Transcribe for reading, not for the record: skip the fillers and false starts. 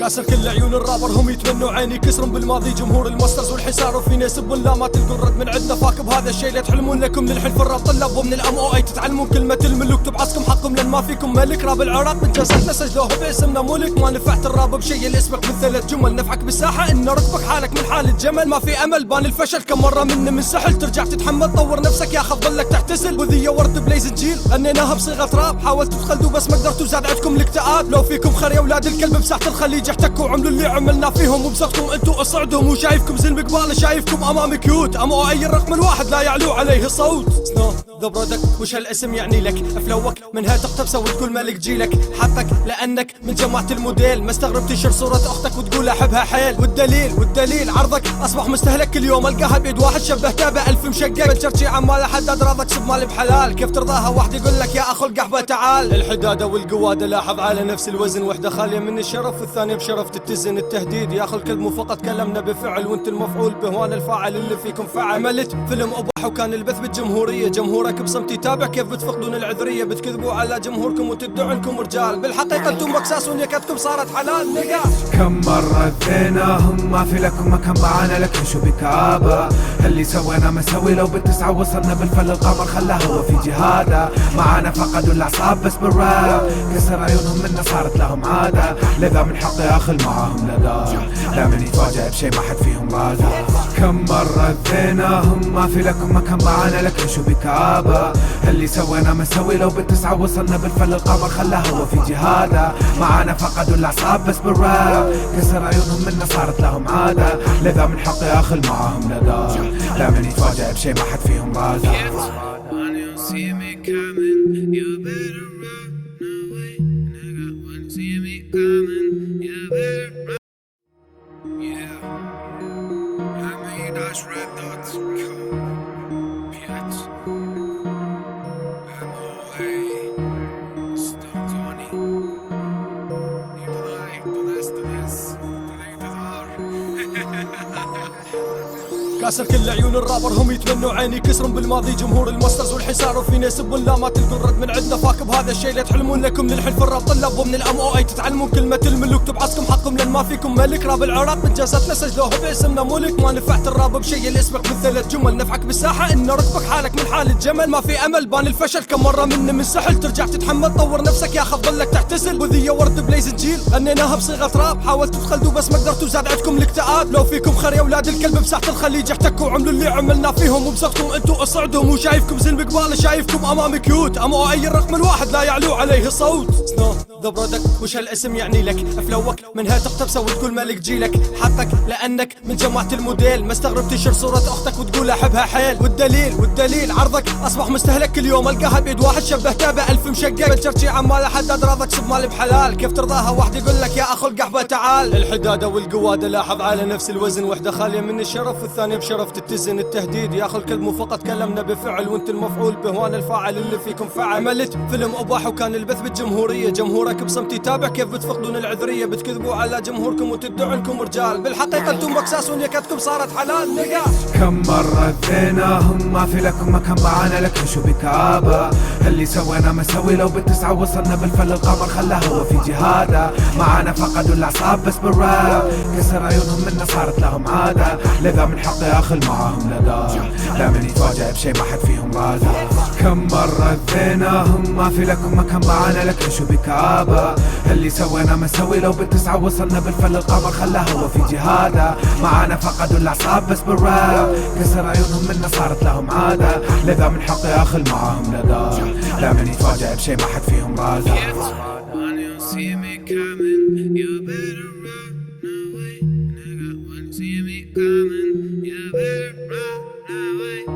كاسر كل عيون الرابر هم يتمنوا عيني كسرهم بالماضي جمهور الماسترز والحسار وفينا يسبون لا ما تلقون رد من عندنا فاك بهذا الشيء لا تحلمون لكم للحين في الراب طلبوا من الام او اي تتعلمون كلمة الملوك تبعصكم حقكم لان ما فيكم ملك راب العراق من جسدنا سجلوه باسمنا ملك ما نفعت الراب بشيء اللي اسمك من 3 جمل نفعك بالساحة ان ركبك حالك من حال الجمل ما في امل بان الفشل كم مرة منه من سحل ترجع تتحمل طور نفسك يا اخذ ظلك تحتسل وذي ورد بليز جيل غنيناها بصيغة راب حاولتوا تخلدوا بس ما قدرتوا زاد عندكم الاكتئاب لو فيكم خير يا اولاد الكلب بساحة الخليج احتكوا عملوا اللي عملنا فيهم وبزغتم انتوا اصعدهم وشايفكم زين بقباله شايفكم امامي كيوت اما اي الرقم الواحد لا يعلو عليه صوت سنو ذا برودكت وش هالاسم يعني لك افلوك منها تقتبس وتقول مالك جيلك حقك لانك من جماعة الموديل ما استغرب تنشر صورة اختك وتقول احبها حيل والدليل عرضك اصبح مستهلك كل يوم القاها بيد واحد شبهته ب1000 مشقق بتشرشي عمال حداد راضك سب مال بحلال كيف ترضاها واحد يقول لك يا اخو القحبه تعال الحداده والقواده لاحظ على نفس الوزن وحده خاليه من الشرف والثانيه بشرف تتزن التهديد يا اخو الكلب مو فقط كلامنا بفعل وانت المفعول به وانا الفاعل اللي فيكم فعل عملت فيلم اباح وكان البث بالجمهوريه جمهورك بصمت يتابع كيف بتفقدون العذريه بتكذبوا على جمهوركم وتدعوا انكم رجال بالحقيقه انتم بكساس ونكتكم صارت حلال نقا كم مرة ذيناهم ما في لكم مكان معانا لكن شو بكابة اللي سوينا مسوي لو بالتسعة وصلنا بالفل القمر خلاه هو في جهاده معانا فقدوا الاعصاب بس بالراب كسر عيونهم منا صارت لهم عادة لذا من حقي اخل معاهم لقاه لا من يتفاجئ بشي ما حد فيهم راضى كم مرة ذيناهم ما في لكم مكان معانا لكن شو بكابة اللي سوينا مسوي لو بالتسعة وصلنا بالفل القمر خلاه هو في جهاده معانا فقدوا الاعصاب بس بالراب كسر عيونهم منا صارت لهم عادة لذا من حقي اخل معاهم لقاه لا من يتفاجئ بشي ما حد فيهم راضى كاسر كل عيون الرابر هم يتمنوا عيني كسرهم بالماضي جمهور الماسترز والحسار وفينا يسبون لا ما تلقون رد من عندنا فاك بهذا الشيء لا تحلمون لكم للحين في الراب طلبوا من الام او اي تتعلمون كلمة الملوك تبعصكم حقكم لان ما فيكم ملك راب العراق من جسدنا سجلوه باسمنا ملك ما نفعت الراب بشيء اللي اسمك من 3 جمل نفعك بالساحة ان ركبك حالك من حال الجمل ما في امل بان الفشل كم مرة منه من سحل ترجع تتحمل طور نفسك يا اخذ ظلك تحتسل وذي ورد بليز جيل غنيناها بصيغة راب حاولتوا تخلدوا بس ما قدرتوا زاد عندكم الاكتئاب لو فيكم خير يا اولاد الكلب بساحة الخليج احتكوا عملوا اللي عملنا فيهم وبزغتم انتوا اصعدهم وشايفكم زين بقباله شايفكم امامي كيوت اما اي الرقم الواحد لا يعلو عليه صوت سنو ذا برودكت وش هالاسم يعني لك افلوك منها تقتبسه وتقول مالك جيلك حقك لانك من جماعة الموديل ما استغرب تنشر صورة اختك وتقول احبها حيل والدليل عرضك اصبح مستهلك كل يوم القاها بيد واحد شبهته ب1000 مشقق بتشرشي عمال حداد راضك سب مال بحلال كيف ترضاها واحد يقول لك يا اخو القحبه تعال الحداده والقواده لاحظ على نفس الوزن وحده خاليه من الشرف والثانيه بشرف تتزن التهديد يا اخو الكلب مو فقط كلامنا بفعل وانت المفعول به وانا الفاعل اللي فيكم فعل عملت فيلم اباح وكان البث بالجمهوريه جمهورك بصمت يتابع كيف بتفقدون العذريه بتكذبوا على جمهوركم وتدعوا انكم رجال بالحقيقه انتم بكساس ونكتكم صارت حلال نقا كم مرة ذيناهم ما في لكم مكان معانا لكن شو بكابة اللي سوينا مسوي لو بالتسعة وصلنا بالفل القمر خلاه هو في جهاده معانا فقدوا الاعصاب بس بالراب كسر عيونهم منا صارت لهم عادة لذا من حقي اخل معاهم لقاه لا من يتفاجئ بشي ما حد فيهم راضى كم مرة ذيناهم ما في لكم مكان معانا لكن شو بكابة اللي سوينا مسوي لو بالتسعة وصلنا بالفل القمر خلاه هو في جهاده معانا فقدوا الاعصاب بس بالراب كسر عيونهم منا صارت لهم عادة لذا من حقي اخل معاهم لقاه لا من يتفاجئ بشي ما حد فيهم راضى You better run away.